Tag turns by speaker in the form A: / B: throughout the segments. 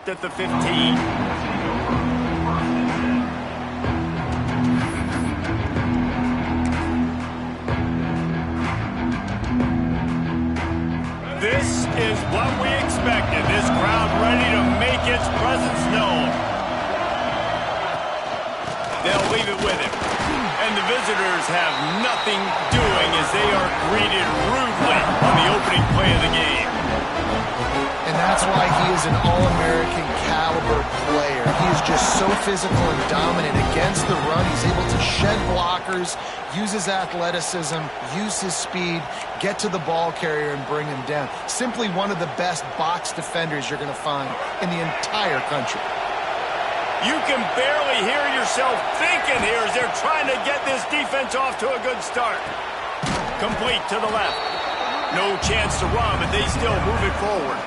A: stopped at the 15. This is what we expected. This crowd ready to make its presence known. They'll leave it with him. And the visitors have nothing doing as they are greeted rudely on the opening play of the game.
B: And that's why he is an All-American caliber player. He is just so physical and dominant against the run. He's able to shed blockers, use his athleticism, use his speed, get to the ball carrier and bring him down. Simply one of the best box defenders you're going to find in the entire country.
A: You can barely hear yourself thinking here as they're trying to get this defense off to a good start. Complete to the left. No chance to run, but they still move it forward.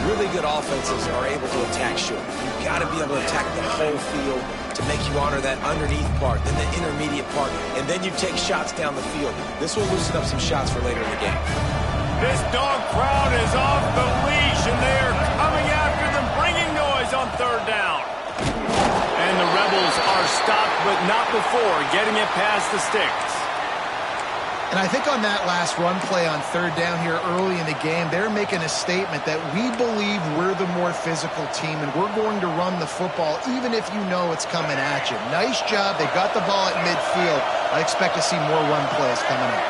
C: Really good offenses are able to attack short. You've got to be able to attack the whole field to make you honor that underneath part, then the intermediate part, and then you take shots down the field. This will loosen up some shots for later in the game.
A: This dog crowd is off the leash, and they are coming after them, bringing noise on third down. And the Rebels are stopped, but not before getting it past the sticks.
B: And I think on that last run play on third down here early in the game, they're making a statement that we believe we're the more physical team and we're going to run the football even if you know it's coming at you. Nice job. They got the ball at midfield. I expect to see more run plays coming up.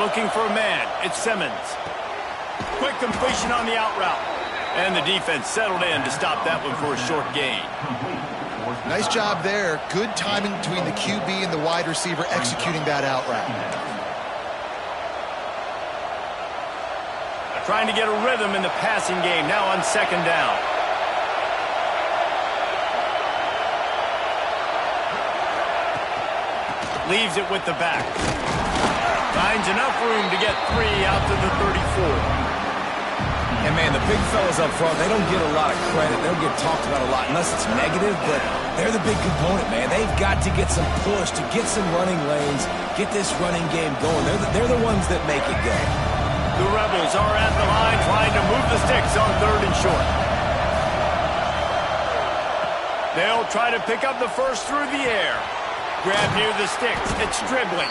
A: Looking for a man. It's Simmons. Quick completion on the out route. And the defense settled in to stop that one for a short gain.
B: Nice job there. Good timing between the QB and the wide receiver executing that out route.
A: Trying to get a rhythm in the passing game now on second down. Leaves it with the back. Finds enough room to get 3 out to the 34.
C: And, man, the big fellas up front, they don't get a lot of credit. They don't get talked about a lot unless it's negative, but they're the big component, man. They've got to get some push, to get some running lanes, get this running game going. They're the ones that make it go.
A: The Rebels are at the line trying to move the sticks on third and short. They'll try to pick up the first through the air. Grab near the sticks. It's dribbling.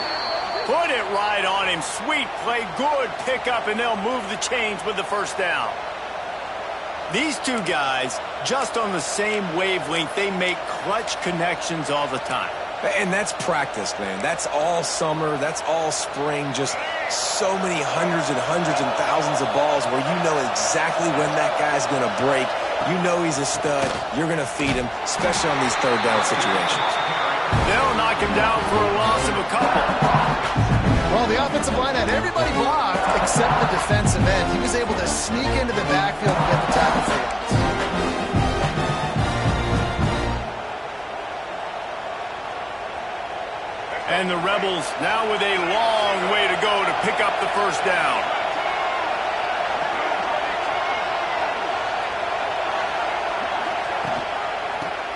A: Put it right on him. Sweet play. Good pickup, and they'll move the chains with the first down. These two guys, just on the same wavelength, they make clutch connections all the time.
C: And that's practice, man. That's all summer. That's all spring. Just so many hundreds and thousands of balls where you know exactly when that guy's going to break. You know he's a stud. You're going to feed him, especially on these third down situations.
A: They'll knock him down for a loss of a couple.
B: Well, the offensive line had everybody blocked except the defensive end. He was able to sneak into the backfield and get the tackle for it.
A: And the Rebels now with a long way to go to pick up the first down.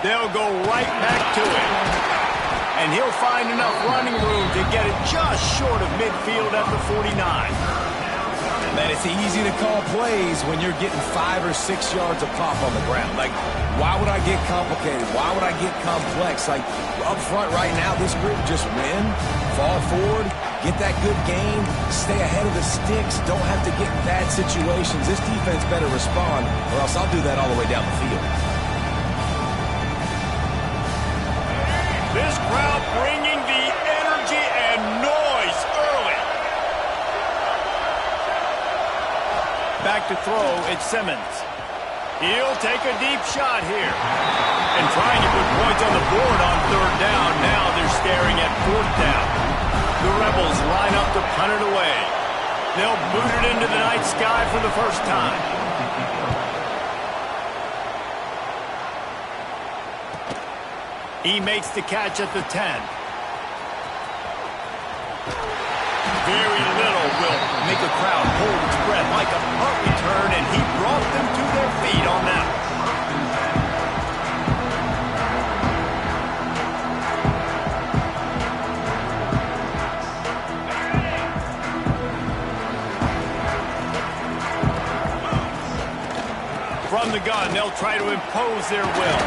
A: They'll go right back to it. And he'll find enough running room to get it just short of midfield at the 49.
C: Man, it's easy to call plays when you're getting 5 or 6 yards of pop on the ground. Like, why would I get complicated? Why would I get complex? Like, up front right now, this group just win, fall forward, get that good game, stay ahead of the sticks, don't have to get in bad situations. This defense better respond, or else I'll do that all the way down the field.
A: This crowd bringing the energy and noise early. Back to throw, it's Simmons. He'll take a deep shot here. And trying to put points on the board on third down. Now they're staring at fourth down. The Rebels line up to punt it away. They'll boot it into the night sky for the first time. He makes the catch at the 10. Very little will make a crowd hold its breath like a punt return, and he brought them to their feet on that. From the gun, they'll try to impose their will.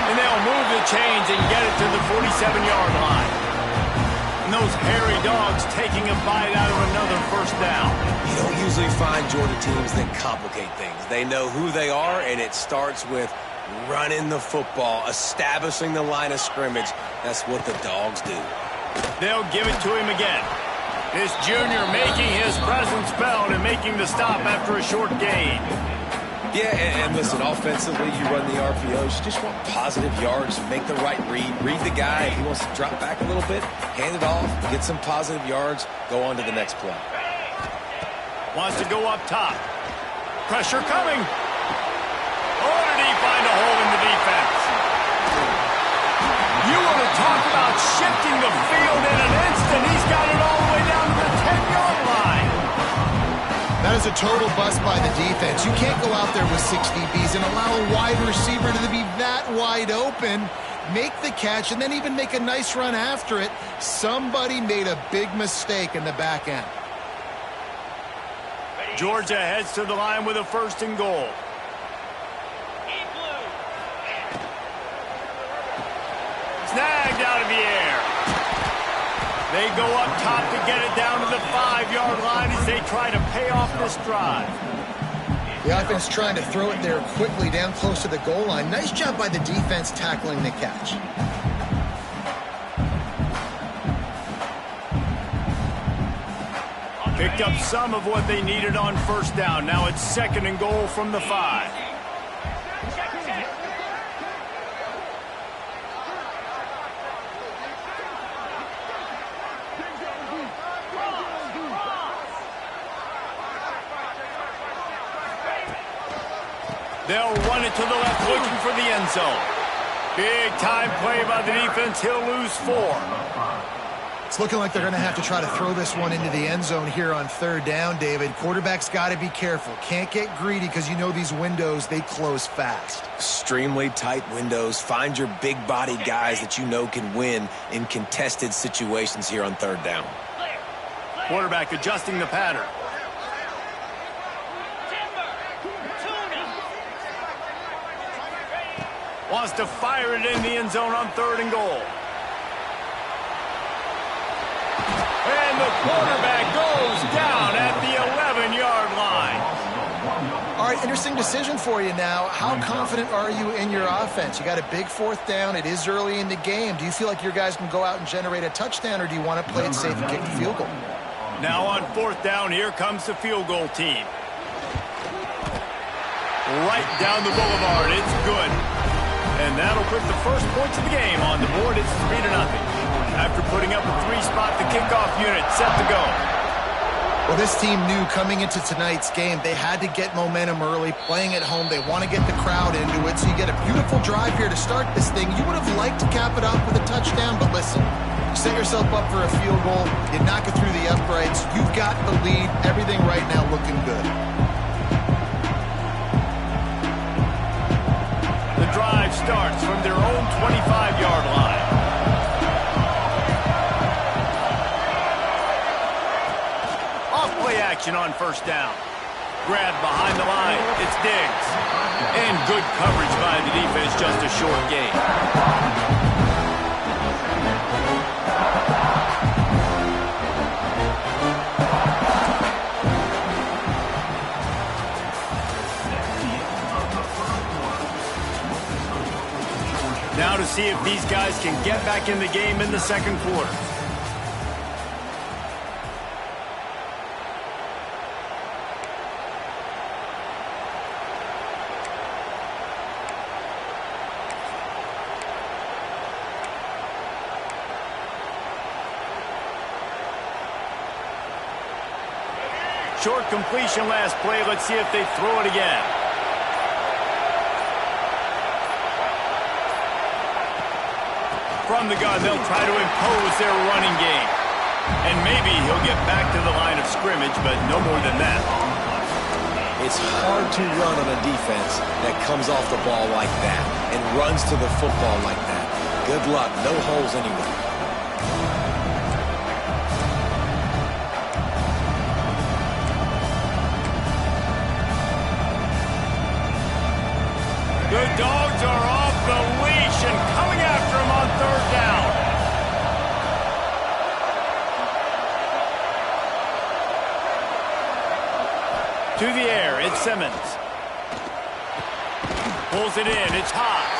A: And they'll move the chains and get it to the 47-yard line. And those hairy dogs taking a bite out of another first down.
C: You don't usually find Georgia teams that complicate things. They know who they are, and it starts with running the football, establishing the line of scrimmage. That's what the dogs do.
A: They'll give it to him again. This junior making his presence felt and making the stop after a short gain.
C: Yeah, and listen, offensively, you run the RPOs. You just want positive yards, make the right read the guy. If he wants to drop back a little bit, hand it off, get some positive yards, go on to the next play.
A: Wants to go up top. Pressure coming. Oh, did he find a hole in the defense? You want to talk about shifting the field in an instant. He's got it all the way down to the 10-yard line.
B: That is a total bust by the defense. You can't go out there with 6 DBs and allow a wide receiver to be that wide open, make the catch, and then even make a nice run after it. Somebody made a big mistake in the back end.
A: Georgia heads to the line with a 1st and goal. Snagged out of the air. They go up top to get it down to the 5-yard line as they try to pay off this drive.
B: The offense trying to throw it there quickly down close to the goal line. Nice job by the defense tackling the catch.
A: Picked up some of what they needed on 1st down. Now it's 2nd and goal from the 5. They'll run it to the left, looking for the end zone. Big time play by the defense. He'll lose 4.
B: It's looking like they're going to have to try to throw this one into the end zone here on 3rd down, David. Quarterback's got to be careful. Can't get greedy because you know these windows, they close fast.
C: Extremely tight windows. Find your big-bodied guys that you know can win in contested situations here on 3rd down.
A: Quarterback adjusting the pattern. Wants to fire it in the end zone on 3rd and goal. And the quarterback goes down at the 11-yard line.
B: All right, interesting decision for you now. How confident are you in your offense? You got a big 4th down. It is early in the game. Do you feel like your guys can go out and generate a touchdown, or do you want to play it safe and kick the field goal?
A: Now on 4th down, here comes the field goal team. Right down the boulevard. It's good. And that'll put the first points of the game on the board. It's 3-0. After putting up a 3-spot, the kickoff unit set to go.
B: Well, this team knew coming into tonight's game they had to get momentum early, playing at home. They want to get the crowd into it, so you get a beautiful drive here to start this thing. You would have liked to cap it off with a touchdown, but listen, you set yourself up for a field goal, you knock it through the uprights, you've got the lead, everything right now looking good.
A: The drive starts from 25-yard line. Off-play action on first down. Grab behind the line. It's Diggs. And good coverage by the defense, just a short gain. Now to see if these guys can get back in the game in the second quarter. Short completion last play. Let's see if they throw it again. From the gun, they'll try to impose their running game. And maybe he'll get back to the line of scrimmage, but no more than that.
C: It's hard to run on a defense that comes off the ball like that and runs to the football like that. Good luck. No holes anywhere.
A: The Dogs are off the leash and coming after him on third down. To the air, it's Simmons. Pulls it in, it's Haas.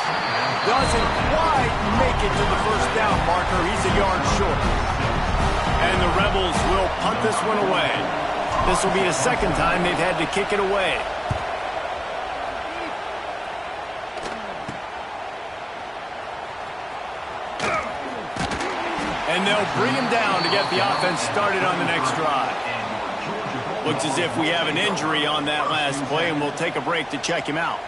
A: Doesn't quite make it to the first down marker. He's a yard short. And the Rebels will punt this one away. This will be the second time they've had to kick it away. And they'll bring him down to get the offense started on the next drive. Looks as if we have an injury on that last play, and we'll take a break to check him out.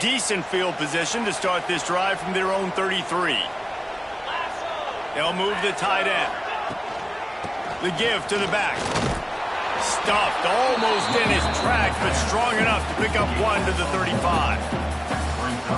A: Decent field position to start this drive from their own 33. They'll move the tight end. The give to the back. Stuffed almost in his tracks, but strong enough to pick up one to the 35.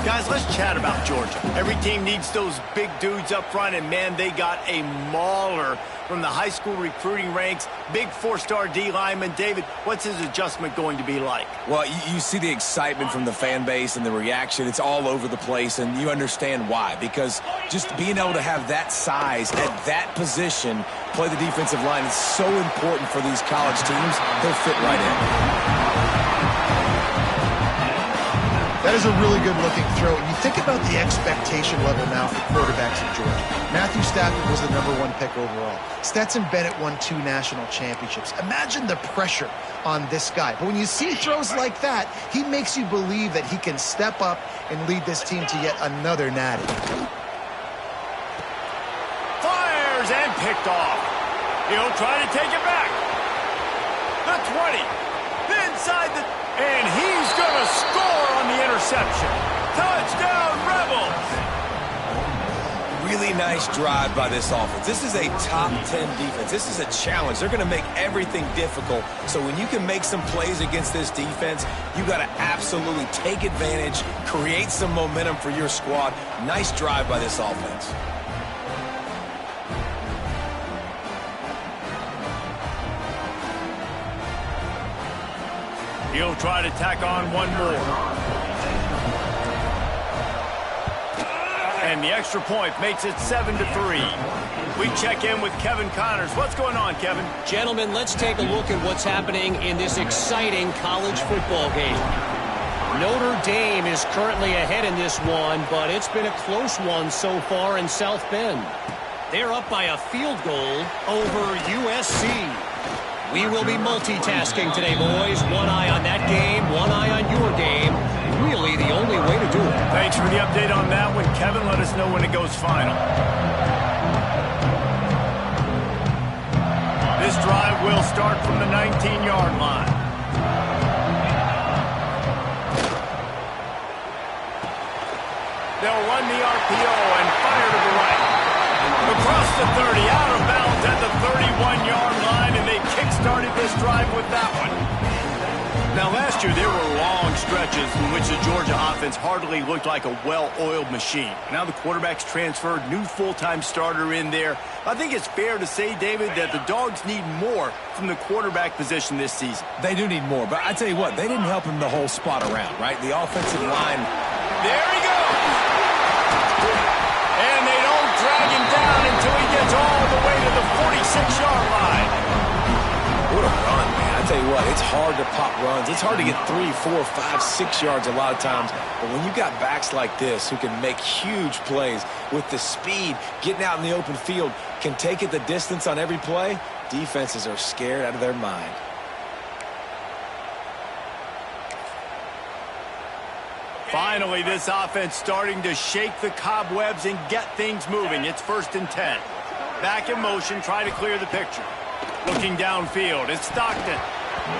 A: Guys, let's chat about Georgia. Every team needs those big dudes up front, and, man, they got a mauler from the high school recruiting ranks. Big four-star D lineman. David, what's his adjustment going to be like?
C: Well, you see the excitement from the fan base and the reaction. It's all over the place, and you understand why. Because just being able to have that size at that position, play the defensive line, is so important for these college teams. He'll fit right in.
B: That is a really good-looking throw. And you think about the expectation level now for quarterbacks in Georgia. Matthew Stafford was the #1 pick overall. Stetson Bennett won 2 national championships. Imagine the pressure on this guy. But when you see throws like that, he makes you believe that he can step up and lead this team to yet another natty.
A: Fires and picked off. He'll try to take it back. The 20. Inside the... And he's going to score on the interception. Touchdown, Rebels!
C: Really nice drive by this offense. This is a top 10 defense. This is a challenge. They're going to make everything difficult. So when you can make some plays against this defense, you got to absolutely take advantage, create some momentum for your squad. Nice drive by this offense.
A: He'll try to tack on one more. And the extra point makes it 7-3. We check in with Kevin Connors. What's going on, Kevin?
D: Gentlemen, let's take a look at what's happening in this exciting college football game. Notre Dame is currently ahead in this one, but it's been a close one so far in South Bend. They're up by a field goal over USC. We will be multitasking today, boys. One eye on that game, one eye on your game. Really the only way to do it.
A: Thanks for the update on that one, Kevin. Let us know when it goes final. This drive will start from the 19-yard line. They'll run the RPO and fire to the right. Across the 30, out of bounds at the 31-yard line, and they kick-started this drive with that one. Now, last year, there were long stretches in which the Georgia offense hardly looked like a well-oiled machine. Now the quarterback's transferred, new full-time starter in there. I think it's fair to say, David, that the Dogs need more from the quarterback position this season.
C: They do need more, but I tell you what, they didn't help him the whole spot around, right? The offensive line.
A: There he goes! And they don't drag him down until he gets all the way to the 46-yard line.
C: What a run, man. I tell you what, it's hard to pop runs. It's hard to get 3, 4, 5, 6 yards a lot of times. But when you got backs like this who can make huge plays with the speed, getting out in the open field, can take it the distance on every play, defenses are scared out of their mind.
A: Finally, this offense starting to shake the cobwebs and get things moving. It's 1st and 10. Back in motion, try to clear the picture. Looking downfield, it's Stockton.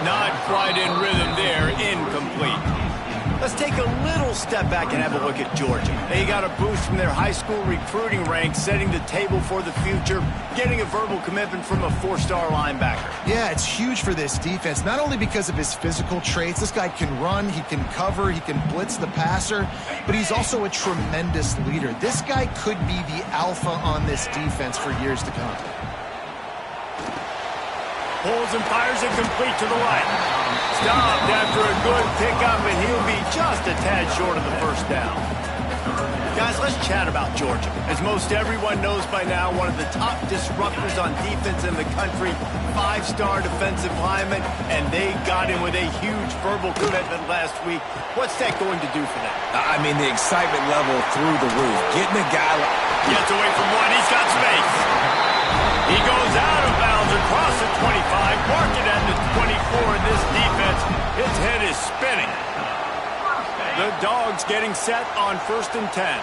A: Not quite in rhythm there, incomplete. Let's take a little step back and have a look at Georgia. They got a boost from their high school recruiting ranks, setting the table for the future, getting a verbal commitment from a 4-star linebacker.
B: Yeah, it's huge for this defense, not only because of his physical traits. This guy can run, he can cover, he can blitz the passer, but he's also a tremendous leader. This guy could be the alpha on this defense for years to come.
A: Pulls and fires it complete to the right. Stopped after a good pickup, and he'll be just a tad short of the 1st down. Guys, let's chat about Georgia. As most everyone knows by now, one of the top disruptors on defense in the country, 5-star defensive lineman, and they got him with a huge verbal commitment last week. What's that going to do for them?
C: I mean, the excitement level through the roof. Getting a guy like...
A: Gets away from one. He's got space. He goes out of bounds across the 25, mark it at the 24 in this defense. His head is spinning. The Dogs getting set on 1st and 10.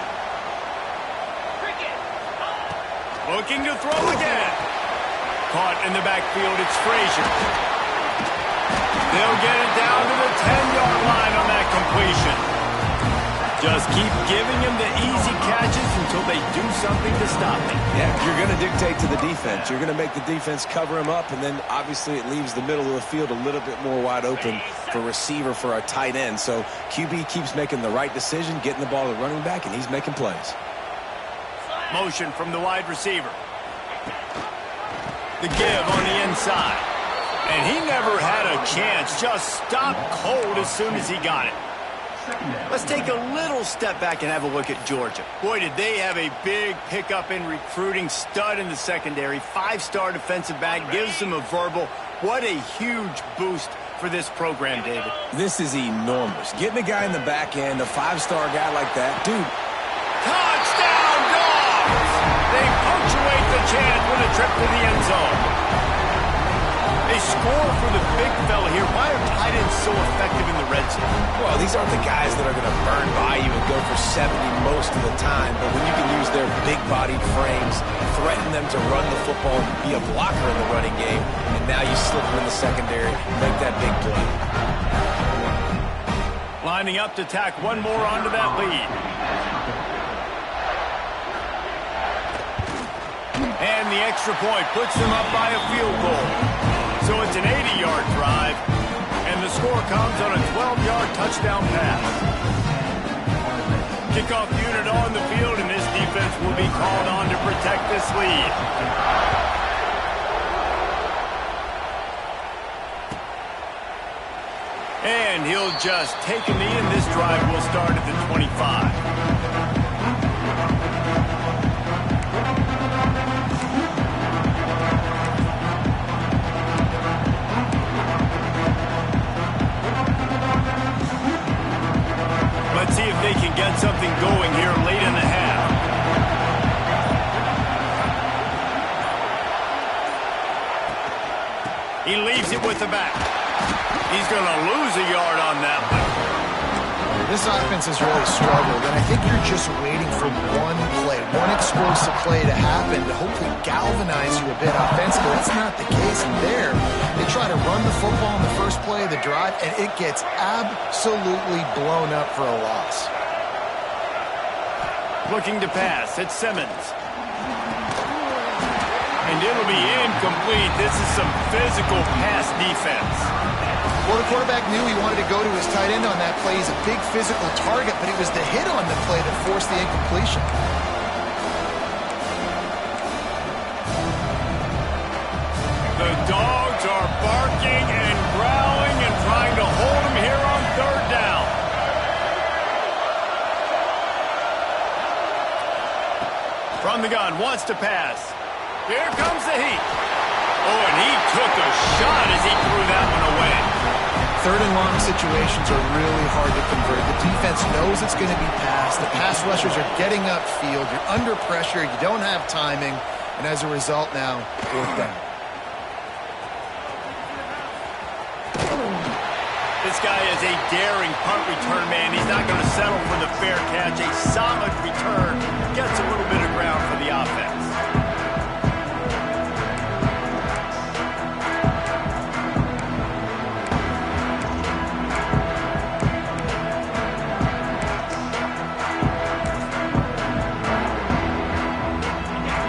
A: Looking to throw again. Caught in the backfield, it's Frazier. They'll get it down to the 10-yard line on that completion. Just keep giving him the easy catches until they do something to stop him.
C: Yeah, you're going to dictate to the defense. You're going to make the defense cover him up, and then obviously it leaves the middle of the field a little bit more wide open for receiver, for a tight end. So QB keeps making the right decision, getting the ball to running back, and he's making plays.
A: Motion from the wide receiver. The give on the inside. And he never had a chance. Just stopped cold as soon as he got it. Let's take a little step back and have a look at Georgia. Boy, did they have a big pickup in recruiting. Stud in the secondary. 5-star defensive back. Gives them a verbal. What a huge boost for this program, David.
C: This is enormous. Getting a guy in the back end, a 5-star guy like that. Dude.
A: Touchdown, Dogs! They punctuate the chance with a trip to the end zone. They score for the big fella here. Why are tight ends so effective in the red zone?
C: Well, these aren't the guys that are going to burn by you and go for 70 most of the time, but when you can use their big-bodied frames, threaten them to run the football, be a blocker in the running game, and now you slip them in the secondary, make that big play.
A: Lining up to tack one more onto that lead. And the extra point puts them up by a field goal. So it's an 80-yard drive, and the score comes on a 12-yard touchdown pass. Kickoff unit on the field, and this defense will be called on to protect this lead. And he'll just take a knee, and this drive will start at the 25. Let's see if they can get something going here late in the half. He leaves it with the back. He's going to lose a yard on that one.
B: This offense has really struggled, and I think you're just waiting for one play, one explosive play to happen to hopefully galvanize you a bit offensively. That's not the case. And there, they try to run the football in the first play of the drive, and it gets absolutely blown up for a loss.
A: Looking to pass, it's Simmons. And it'll be incomplete. This is some physical pass defense.
B: Well, the quarterback knew he wanted to go to his tight end on that play. He's a big physical target, but it was the hit on the play that forced the incompletion.
A: The dogs are barking and growling and trying to hold him here on third down. From the gun, wants to pass. Here comes the heat. Oh, and he took a shot as he threw that one away.
B: Third and long situations are really hard to convert. The defense knows it's going to be passed. The pass rushers are getting upfield. You're under pressure. You don't have timing. And as a result now, fourth down.
A: This guy is a daring punt return man. He's not going to settle for the fair catch. A solid return gets a little bit of ground for the offense.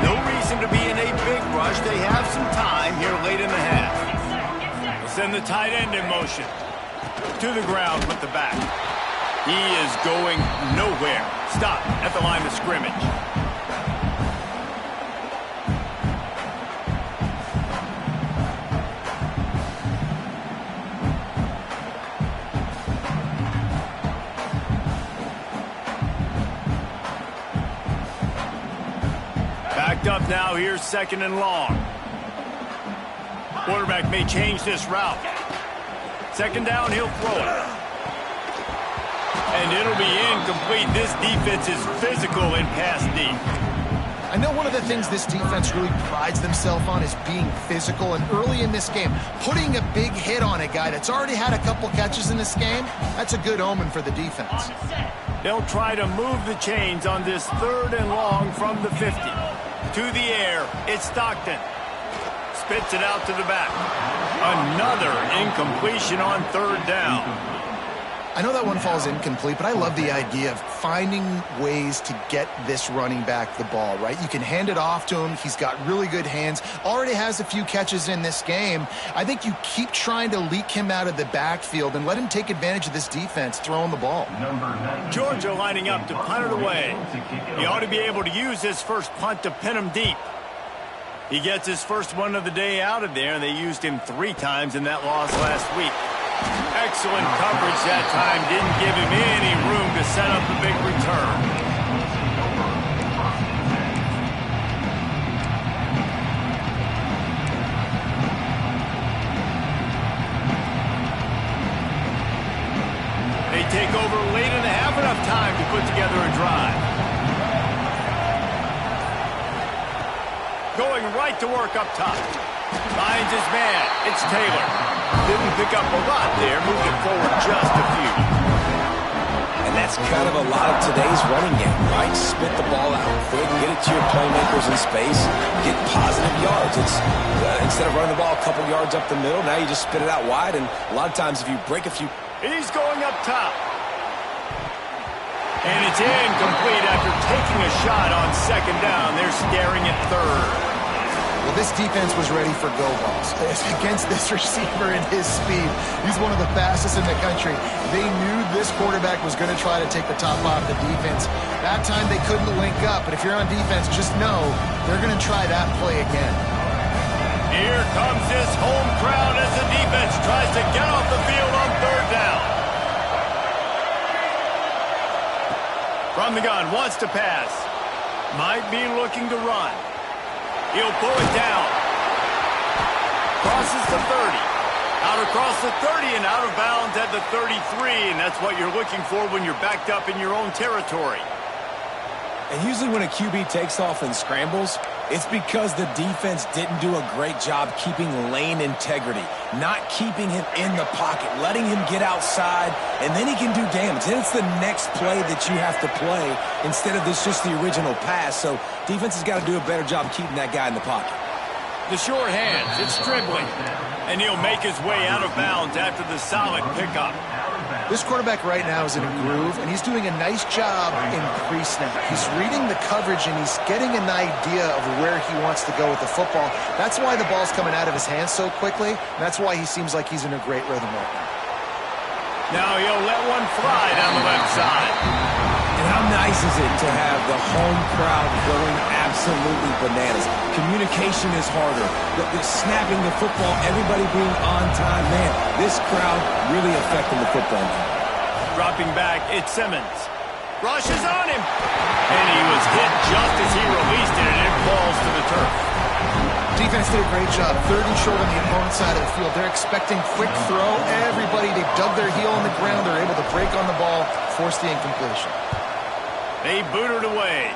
A: No reason to be in a big rush. They have some time here late in the half. We'll send the tight end in motion. To the ground with the back. He is going nowhere. Stop at the line of scrimmage. Backed up now. Here's second and long. Quarterback may change this route. Second down, he'll throw it. And it'll be incomplete. This defense is physical in pass deep.
B: I know one of the things this defense really prides themselves on is being physical. And early in this game, putting a big hit on a guy that's already had a couple catches in this game, that's a good omen for the defense.
A: They'll try to move the chains on this third and long from the 50. To the air, it's Stockton. Spits it out to the back. Another incompletion on third down.
B: I know that one falls incomplete, but I love the idea of finding ways to get this running back the ball, right? You can hand it off to him. He's got really good hands. Already has a few catches in this game. I think you keep trying to leak him out of the backfield and let him take advantage of this defense throwing the ball.
A: Georgia lining up to punt it away. He ought to be able to use his first punt to pin him deep. He gets his first one of the day out of there, and they used him 3 times in that loss last week. Excellent coverage that time. Didn't give him any room to set up the big return. They take over late in the half, enough time to put together a drive. Going right to work up top. Finds his man. It's Taylor. Didn't pick up a lot there. Moved it forward just a few.
C: And that's kind of a lot of today's running game, right? Spit the ball out quick, get it to your playmakers in space, get positive yards. It's instead of running the ball a couple yards up the middle, now you just spit it out wide. And a lot of times if you break a few...
A: He's going up top. And it's incomplete after taking a shot on second down. They're staring at third.
B: Well, this defense was ready for go balls. Against this receiver and his speed, he's one of the fastest in the country. They knew this quarterback was going to try to take the top off the defense. That time they couldn't link up, but if you're on defense, just know they're going to try that play again.
A: Here comes this home crowd as the defense tries to get off the field on third down. From the gun, wants to pass. Might be looking to run. He'll pull it down. Crosses the 30. Out across the 30 and out of bounds at the 33. And that's what you're looking for when you're backed up in your own territory.
C: And usually when a QB takes off and scrambles, it's because the defense didn't do a great job keeping lane integrity, not keeping him in the pocket, letting him get outside, and then he can do damage. Then it's the next play that you have to play instead of this just the original pass. So defense has got to do a better job keeping that guy in the pocket.
A: The short hands, it's dribbling. And he'll make his way out of bounds after the solid pickup.
B: This quarterback right now is in a groove, and he's doing a nice job in pre-snap. He's reading the coverage, and he's getting an idea of where he wants to go with the football. That's why the ball's coming out of his hands so quickly, and that's why he seems like he's in a great rhythm right now.
A: Now he'll let one fly down the left side.
C: And how nice is it to have the home crowd going absolutely bananas? Communication is harder. The snapping the football, everybody being on time. Man, this crowd really affecting the football game.
A: Dropping back, it's Simmons. Rushes on him. And he was hit just as he released it, and it falls to the turf.
B: Defense did a great job. 3rd and short on the opponent's side of the field. They're expecting quick throw. Everybody, they dug their heel on the ground. They're able to break on the ball, force the incompletion.
A: They boot it away.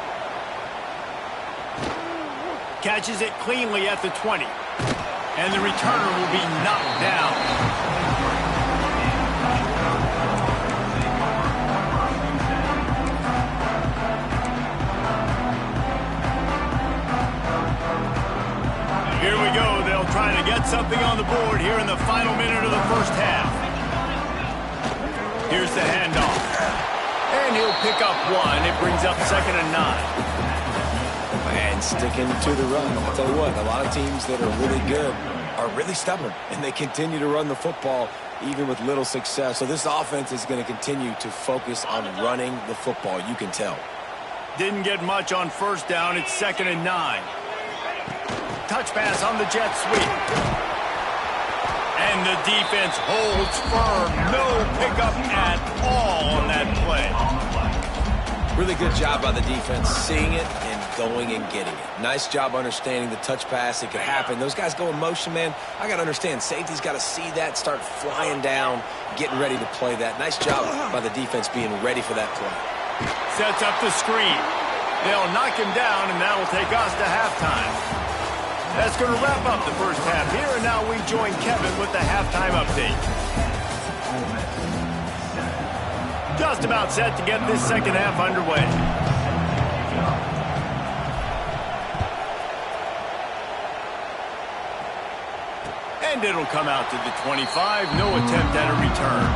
A: Catches it cleanly at the 20. And the returner will be knocked down. Here we go. They'll try to get something on the board here in the final minute of the first half. Here's the handoff. And he'll pick up one. It brings up 2nd and 9.
C: And sticking to the run. I'll tell you what, a lot of teams that are really good are really stubborn, and they continue to run the football even with little success. So this offense is going to continue to focus on running the football. You can tell.
A: Didn't get much on 1st down. It's 2nd and 9. Touch pass on the jet sweep. And the defense holds firm. No pickup at all on that play.
C: Really good job by the defense, seeing it and going and getting it. Nice job understanding the touch pass. It could happen. Those guys go in motion, man. I got to understand. Safety's got to see that, start flying down, getting ready to play that. Nice job by the defense being ready for that play.
A: Sets up the screen. They'll knock him down, and that'll take us to halftime. That's going to wrap up the first half here, and now we join Kevin with the halftime update. Just about set to get this second half underway. And it'll come out to the 25. No attempt at a return.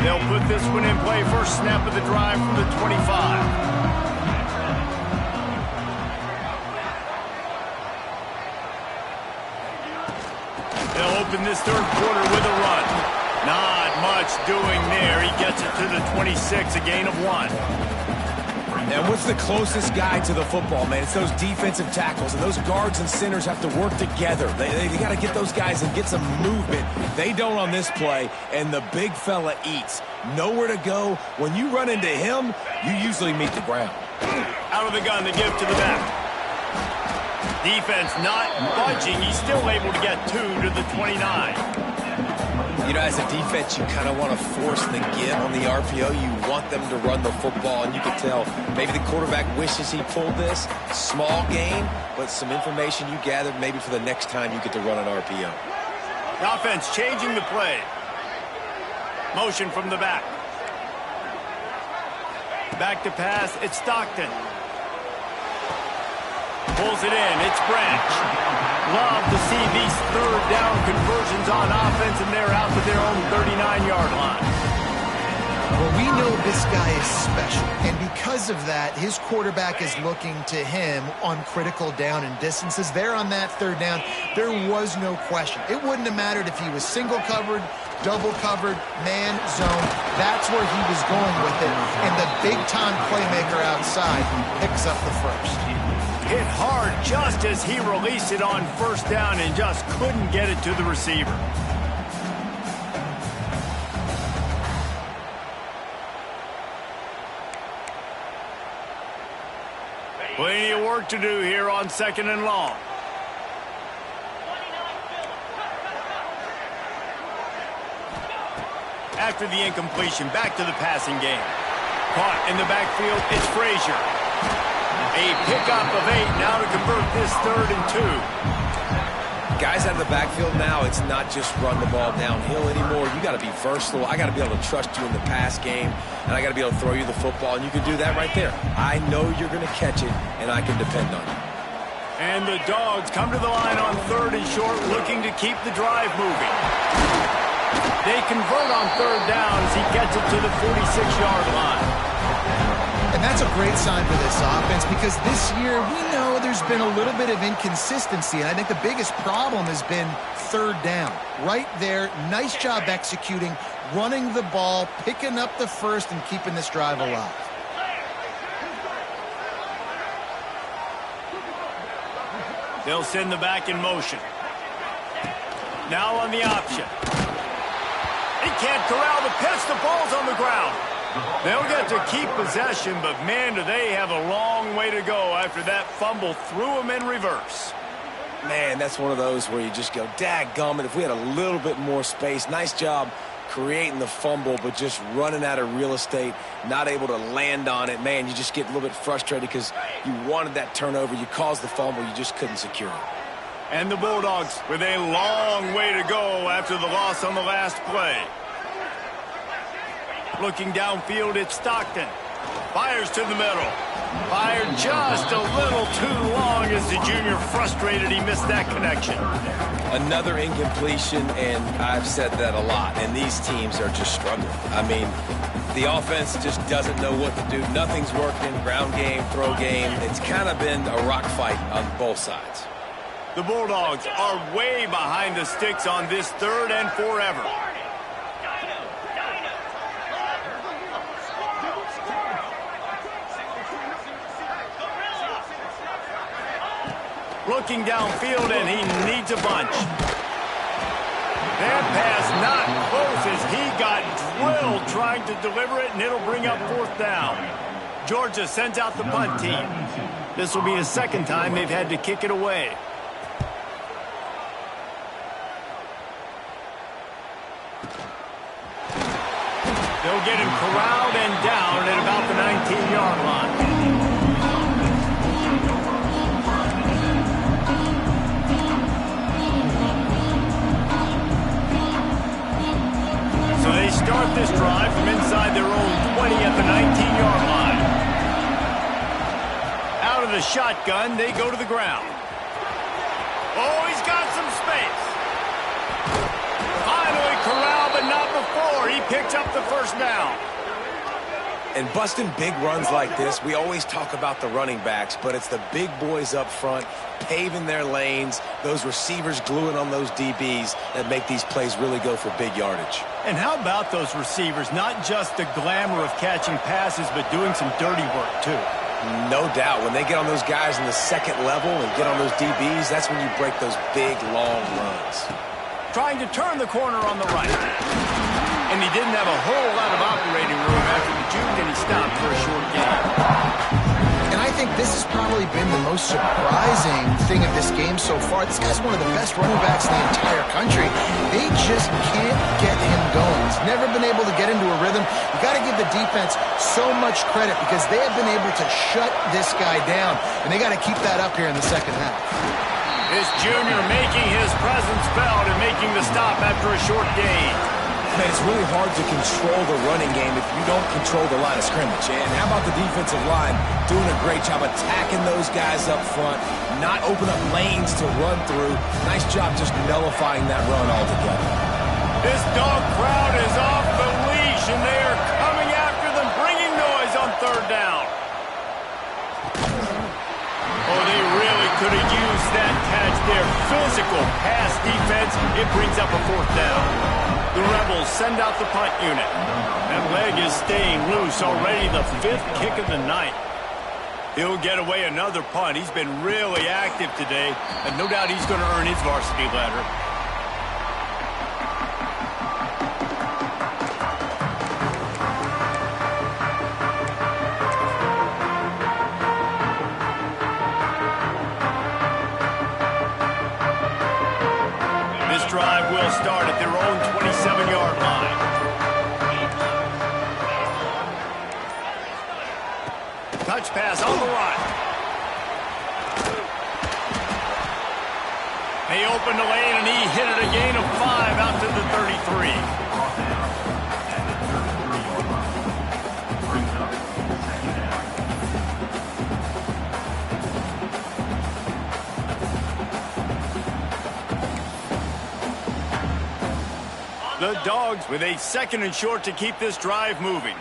A: They'll put this one in play. First snap of the drive from the 25. They'll open this 3rd quarter with a run. Not much doing there. He gets it to the 26, a gain of 1.
C: And what's the closest guy to the football, man? It's those defensive tackles, and those guards and centers have to work together. They got to get those guys and get some movement. They don't on this play, and the big fella eats. Nowhere to go. When you run into him, you usually meet the ground.
A: Out of the gun, the give to the back. Defense not budging. He's still able to get 2 to the 29.
C: You know, as a defense, you kind of want to force the give on the RPO. You want them to run the football, and you can tell maybe the quarterback wishes he pulled this. Small gain, but some information you gathered maybe for the next time you get to run an RPO.
A: The offense changing the play. Motion from the back. Back to pass. It's Stockton. Pulls it in. It's Branch. Love to see these 3rd down conversions on offense, and they're out to their own 39-yard line.
B: Well, we know this guy is special, and because of that, his quarterback is looking to him on critical down and distances. There on that 3rd down, there was no question. It wouldn't have mattered if he was single covered, double covered, man, zone. That's where he was going with it, and the big-time playmaker outside picks up the first.
A: Hit hard just as he released it on 1st down and just couldn't get it to the receiver. Plenty of work to do here on 2nd and long. After the incompletion, back to the passing game. Caught in the backfield, it's Frazier. A pickup of 8 now to convert this 3rd and 2.
C: Guys out of the backfield now, it's not just run the ball downhill anymore. You got to be versatile. I got to be able to trust you in the pass game, and I got to be able to throw you the football, and you can do that right there. I know you're going to catch it, and I can depend on you.
A: And the Dogs come to the line on 3rd and short, looking to keep the drive moving. They convert on 3rd down as he gets it to the 46-yard line.
B: And that's a great sign for this offense because this year we know there's been a little bit of inconsistency, and I think the biggest problem has been 3rd down. Right there, nice job executing, running the ball, picking up the first, and keeping this drive alive.
A: They'll send the back in motion. Now on the option. He can't corral the pitch. The ball's on the ground. They'll get to keep possession, but man, do they have a long way to go after that fumble threw them in reverse.
C: Man, that's one of those where you just go, dadgummit, if we had a little bit more space. Nice job creating the fumble, but just running out of real estate, not able to land on it. Man, you just get a little bit frustrated because you wanted that turnover. You caused the fumble. You just couldn't secure it.
A: And the Bulldogs with a long way to go after the loss on the last play. Looking downfield, it's Stockton. Fires to the middle. Fired just a little too long as the junior frustrated he missed that connection.
C: Another incompletion, and I've said that a lot, and these teams are just struggling. I mean, the offense just doesn't know what to do. Nothing's working, ground game, throw game. It's kind of been a rock fight on both sides.
A: The Bulldogs are way behind the sticks on this 3rd and forever. Looking downfield, and he needs a bunch. That pass not close as he got drilled trying to deliver it, and it'll bring up 4th down. Georgia sends out the punt team. This will be the 2nd time they've had to kick it away. They'll get him corralled and down at about the 19-yard line. So they start this drive from inside their own 20 at the 19-yard line. Out of the shotgun, they go to the ground. Oh, he's got some space. Finally corralled, but not before. He picked up the 1st down.
C: And busting big runs like this, we always talk about the running backs, but it's the big boys up front, paving their lanes, those receivers gluing on those DBs that make these plays really go for big yardage.
A: And how about those receivers? Not just the glamour of catching passes, but doing some dirty work, too.
C: No doubt. When they get on those guys in the 2nd level and get on those DBs, that's when you break those big, long runs.
A: Trying to turn the corner on the right. And he didn't have a whole lot of operating room after the juke, and he stopped for a short gain.
B: And I think this has probably been the most surprising thing of this game so far. This guy's one of the best running backs in the entire country. They just can't get him going. He's never been able to get into a rhythm. You got to give the defense so much credit because they have been able to shut this guy down, and they got to keep that up here in the 2nd half.
A: This junior making his presence felt and making the stop after a short gain.
C: Man, it's really hard to control the running game if you don't control the line of scrimmage. And how about the defensive line doing a great job attacking those guys up front, not open up lanes to run through. Nice job just nullifying that run altogether.
A: This dog crowd is off the leash, and they are coming after them, bringing noise on 3rd down. Oh, they really could have used that catch there. Physical pass defense. It brings up a 4th down. The Rebels send out the punt unit. That leg is staying loose. Already the 5th kick of the night. He'll get away another punt. He's been really active today, and no doubt he's going to earn his varsity letter. Drive will start at their own 27-yard line. Touch pass on the run. They opened the lane, and he hit it a gain of 5 out to the 33. The Dogs with a 2nd and short to keep this drive moving.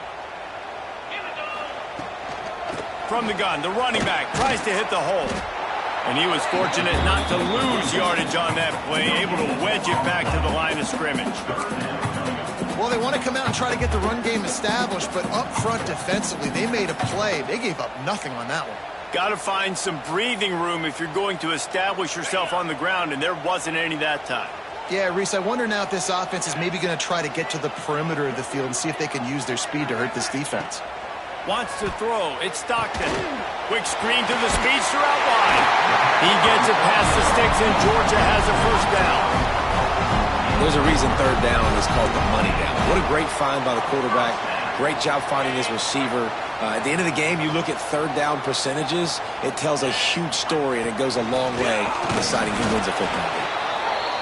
A: From the gun, the running back tries to hit the hole. And he was fortunate not to lose yardage on that play, able to wedge it back to the line of scrimmage.
B: Well, they want to come out and try to get the run game established, but up front defensively, they made a play. They gave up nothing on that one.
A: Got to find some breathing room if you're going to establish yourself on the ground, and there wasn't any that time.
B: Yeah, Reese, I wonder now if this offense is maybe going to try to get to the perimeter of the field and see if they can use their speed to hurt this defense.
A: Wants to throw. It's Stockton. Quick screen to the speedster out wide. He gets it past the sticks, and Georgia has a first down.
C: There's a reason 3rd down is called the money down. What a great find by the quarterback. Great job finding his receiver. At the end of the game, you look at 3rd down percentages. It tells a huge story, and it goes a long way in deciding who wins a football game.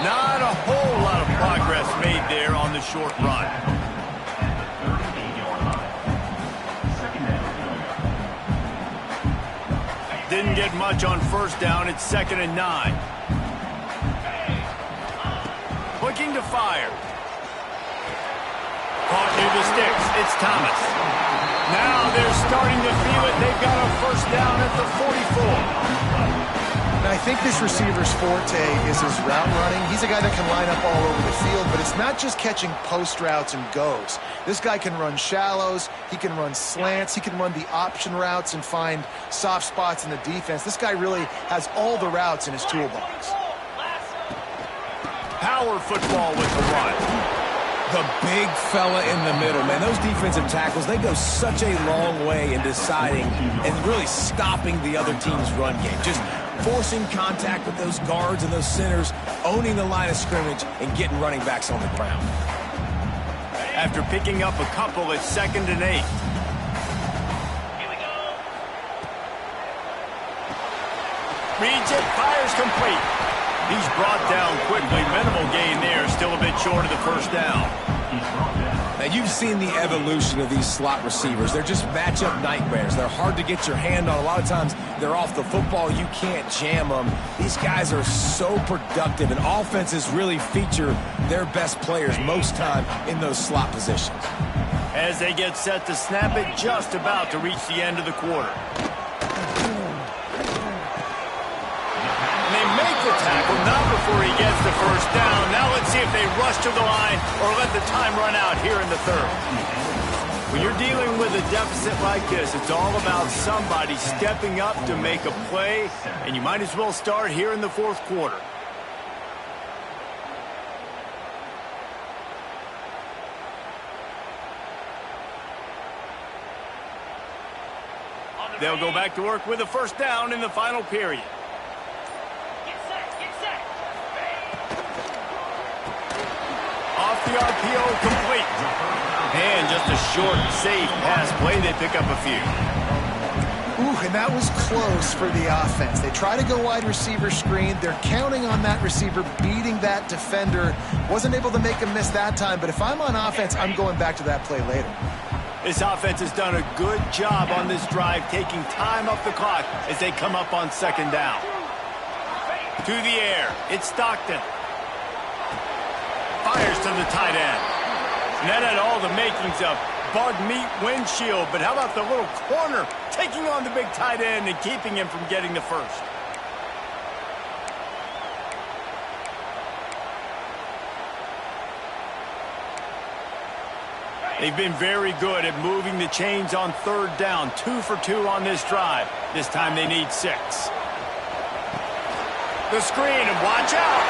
A: Not a whole lot of progress made there on the short run. Didn't get much on 1st down. It's 2nd and 9. Looking to fire. Caught near the sticks. It's Thomas. Now they're starting to feel it. They've got a first down at the 44.
B: And I think this receiver's forte is his route running. He's a guy that can line up all over the field, but it's not just catching post routes and goes. This guy can run shallows, he can run slants, he can run the option routes and find soft spots in the defense. This guy really has all the routes in his toolbox.
A: Power football with the run.
C: The big fella in the middle, man. Those defensive tackles, they go such a long way in deciding and really stopping the other team's run game. Just forcing contact with those guards and those centers, owning the line of scrimmage, and getting running backs on the ground.
A: After picking up a couple, it's 2nd and 8. Reads it, fires complete. He's brought down quickly. Minimal gain there, still a bit short of the first down.
C: Now, you've seen the evolution of these slot receivers. They're just matchup nightmares. They're hard to get your hand on. A lot of times, they're off the football. You can't jam them. These guys are so productive, and offenses really feature their best players most time in those slot positions.
A: As they get set to snap it, just about to reach the end of the quarter. And they make the tackle, not before he gets the first down. Now let's see if they rush to the line or let the time run out here in the 3rd. When you're dealing with a deficit like this, it's all about somebody stepping up to make a play, and you might as well start here in the 4th quarter. They'll go back to work with a first down in the final period. Off the RPO, complete. And just a short, safe pass play. They pick up a few.
B: Ooh, and that was close for the offense. They try to go wide receiver screen. They're counting on that receiver beating that defender. Wasn't able to make him miss that time, but if I'm on offense, I'm going back to that play later.
A: This offense has done a good job on this drive, taking time off the clock as they come up on 2nd down. To the air, it's Stockton. Fires to the tight end. And that had all the makings of bug meat windshield, but how about the little corner taking on the big tight end and keeping him from getting the first? They've been very good at moving the chains on 3rd down. 2 for 2 on this drive. This time they need 6. The screen, and watch out.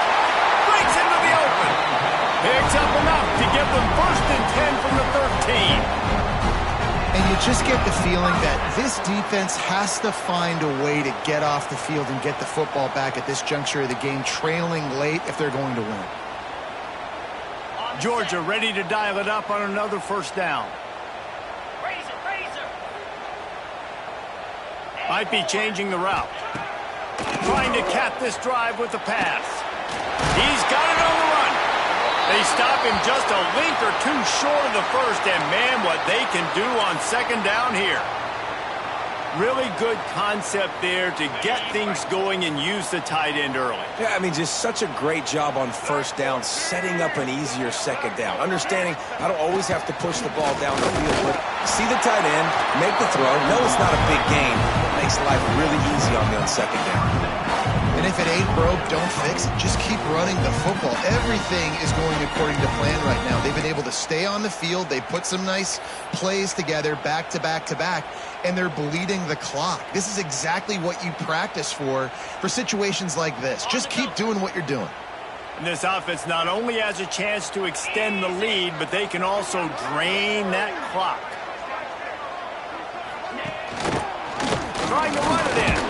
A: Breaks into the open. Picks up enough to give them 1st and 10 from the 13.
B: And you just get the feeling that this defense has to find a way to get off the field and get the football back at this juncture of the game, trailing late if they're going to win.
A: Georgia ready to dial it up on another first down. Might be changing the route. Trying to cap this drive with the pass. He's got it on the run. They stop him just a length or two short of the first, and man, what they can do on second down here. Really good concept there to get things going and use the tight end early.
C: Yeah, I mean, just such a great job on first down, setting up an easier second down. Understanding I don't always have to push the ball down the field, but see the tight end, make the throw. No, it's not a big gain. It makes life really easy on me on second down.
B: And if it ain't broke, don't fix it. Just keep running the football. Everything is going according to plan right now. They've been able to stay on the field. They put some nice plays together back to back to back, and they're bleeding the clock. This is exactly what you practice for situations like this. Just keep doing what you're doing.
A: And this offense not only has a chance to extend the lead, but they can also drain that clock. Trying to run it in.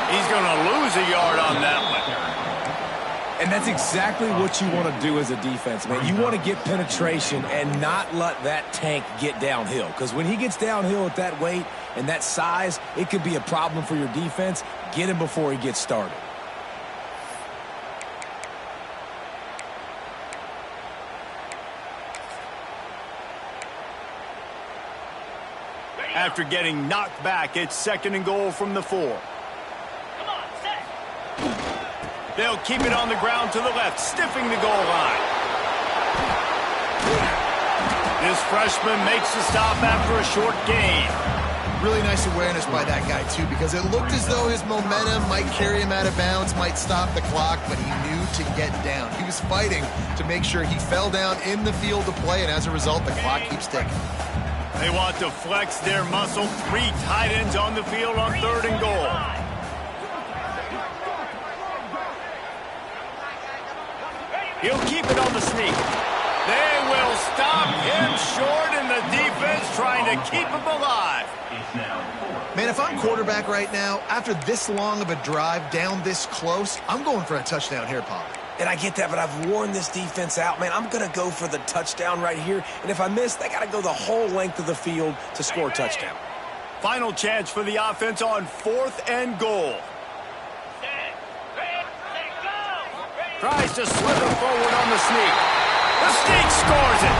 A: He's going to lose a yard on that one.
C: And that's exactly what you want to do as a defense, man. You want to get penetration and not let that tank get downhill. Because when he gets downhill at that weight and that size, it could be a problem for your defense. Get him before he gets started.
A: After getting knocked back, it's 2nd and goal from the 4. They'll keep it on the ground to the left, stiffing the goal line. This freshman makes the stop after a short gain.
B: Really nice awareness by that guy, too, because it looked as though his momentum might carry him out of bounds, might stop the clock, but he knew to get down. He was fighting to make sure he fell down in the field to play, and as a result, the clock keeps ticking.
A: They want to flex their muscle. 3 tight ends on the field on 3rd and goal. He'll keep it on the sneak. They will stop him short, and the defense trying to keep him alive.
B: Man, if I'm quarterback right now, after this long of a drive down this close, I'm going for a touchdown here, Paul.
C: And I get that, but I've worn this defense out, man. I'm going to go for the touchdown right here. And if I miss, they got to go the whole length of the field to score a touchdown.
A: Final chance for the offense on 4th and goal. Tries to slither forward on the sneak. The sneak scores it.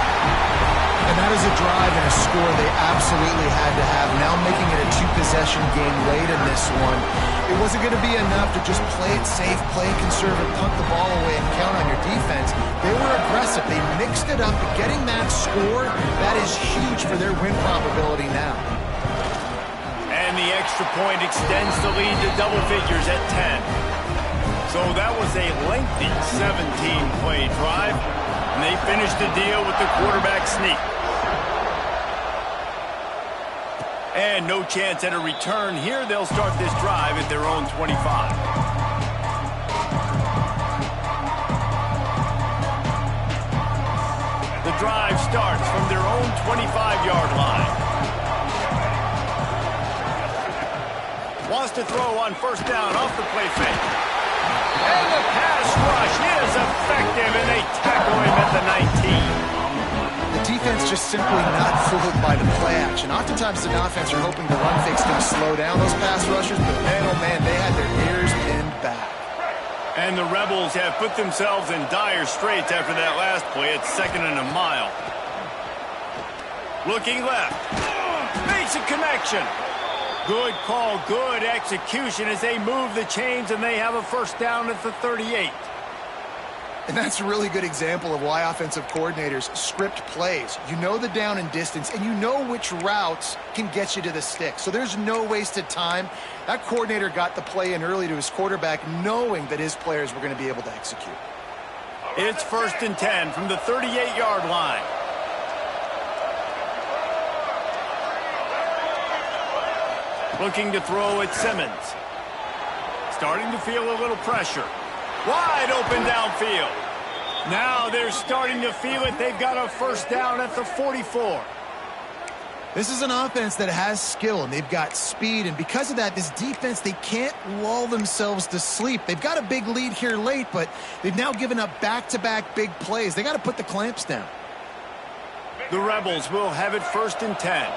B: And that is a drive and a score they absolutely had to have. Now making it a 2-possession game late in this one. It wasn't going to be enough to just play it safe, play it conservative, punt the ball away, and count on your defense. They were aggressive. They mixed it up. Getting that score, that is huge for their win probability now.
A: And the extra point extends the lead to double figures at 10. So that was a lengthy 17-play drive, and they finished the deal with the quarterback sneak. And no chance at a return here. They'll start this drive at their own 25. The drive starts from their own 25-yard line. Wants to throw on 1st down off the play fake. And the pass rush is effective, and they tackle him at the 19.
B: The defense just simply not fooled by the play action. Oftentimes, the offense are hoping the run fake's going to slow down those pass rushers, but man, oh man, they had their ears pinned back.
A: And the Rebels have put themselves in dire straits after that last play. It's 2nd and a mile. Looking left. Makes a connection. Good call, good execution as they move the chains, and they have a 1st down at the 38.
B: And that's a really good example of why offensive coordinators script plays. You know the down and distance, and you know which routes can get you to the stick. So there's no wasted time. That coordinator got the play in early to his quarterback, knowing that his players were going to be able to execute.
A: It's 1st and 10 from the 38-yard line. Looking to throw at Simmons. Starting to feel a little pressure. Wide open downfield. Now they're starting to feel it. They've got a 1st down at the 44.
B: This is an offense that has skill, and they've got speed, and because of that, this defense, they can't lull themselves to sleep. They've got a big lead here late, but they've now given up back-to-back big plays. They got to put the clamps down.
A: The Rebels will have it 1st and 10.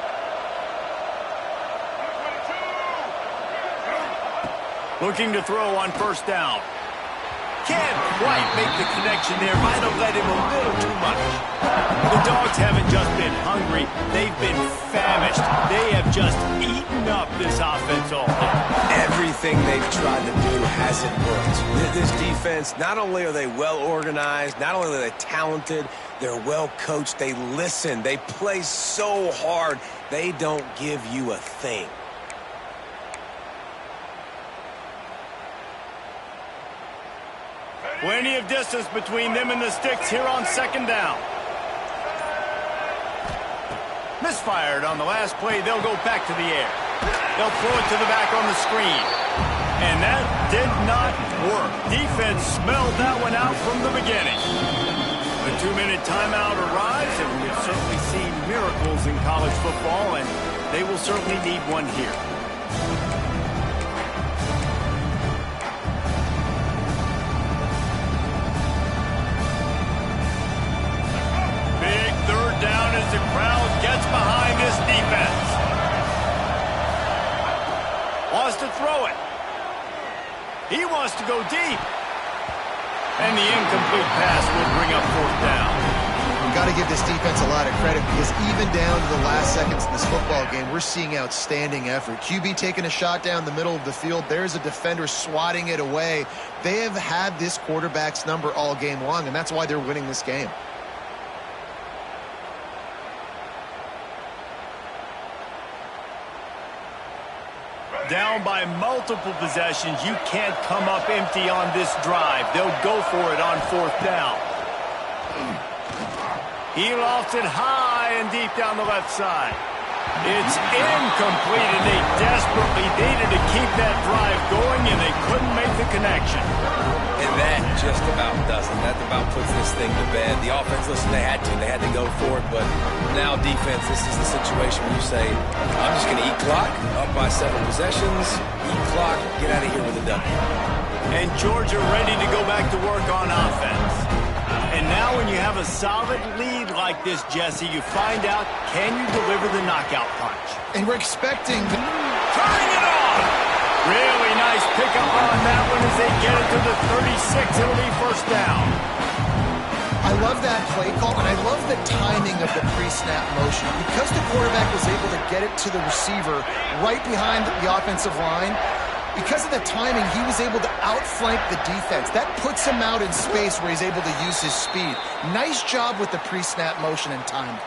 A: Looking to throw on 1st down. Can't quite make the connection there. Might have led him a little too much. The Dogs haven't just been hungry. They've been famished. They have just eaten up this offense all day.
C: Everything they've tried to do hasn't worked. This defense, not only are they well organized, not only are they talented, they're well coached. They listen. They play so hard. They don't give you a thing.
A: Plenty of distance between them and the sticks here on second down. Misfired on the last play. They'll go back to the air. They'll throw it to the back on the screen. And that did not work. Defense smelled that one out from the beginning. The 2-minute timeout arrives, and we've certainly seen miracles in college football, and they will certainly need one here. Big third down as the crowd gets behind this defense. Wants to throw it. He wants to go deep. And the incomplete pass will bring up fourth down.
B: We've got to give this defense a lot of credit because even down to the last seconds in this football game, we're seeing outstanding effort. QB taking a shot down the middle of the field. There's a defender swatting it away. They have had this quarterback's number all game long, and that's why they're winning this game.
A: Down by multiple possessions, you can't come up empty on this drive. They'll go for it on fourth down. He lofts it high and deep down the left side. It's incomplete, and they desperately needed to keep that drive going, and they couldn't make the connection.
C: And that just about does it. That about puts this thing to bed. The offense, listen, they had to go for it, but now defense, this is the situation where you say, I'm just going to eat clock, up by 7 possessions, eat clock, get out of here with a W.
A: And Georgia ready to go back to work on offense. And now when you have a solid lead like this, Jesse, you find out, can you deliver the knockout punch?
B: And we're expecting...
A: Turning it on! Really nice pickup on that one as they get it to the 36. It'll be first down.
B: I love that play call, and I love the timing of the pre-snap motion. Because the quarterback was able to get it to the receiver right behind the offensive line, because of the timing, he was able to outflank the defense. That puts him out in space where he's able to use his speed. Nice job with the pre-snap motion and timing.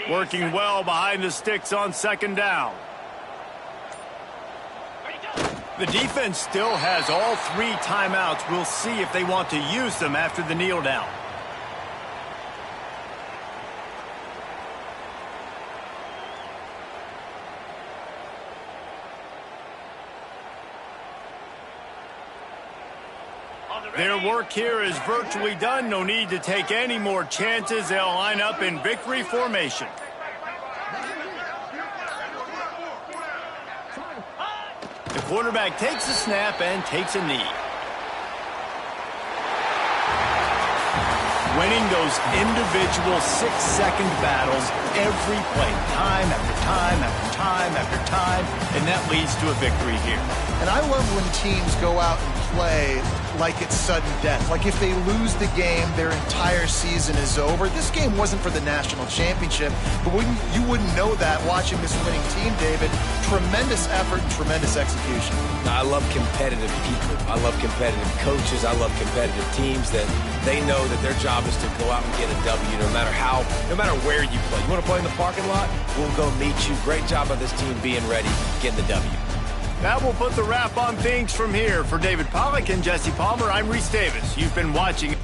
A: Working well behind the sticks on second down. The defense still has all 3 timeouts. We'll see if they want to use them after the kneel down. Their work here is virtually done. No need to take any more chances. They'll line up in victory formation. The quarterback takes a snap and takes a knee. Winning those individual 6-second battles every play, time after time after time after time, and that leads to a victory here.
B: And I love when teams go out and play like it's sudden death. Like if they lose the game, their entire season is over. This game wasn't for the national championship, but you wouldn't know that watching this winning team, David. Tremendous effort and tremendous execution.
C: I love competitive people. I love competitive coaches. I love competitive teams that they know that their job is to go out and get a W no matter where you play. You want to play in the parking lot? We'll go meet you. Great job by this team being ready, getting the W.
A: That will put the wrap on things from here. For David Pollack and Jesse Palmer, I'm Reese Davis. You've been watching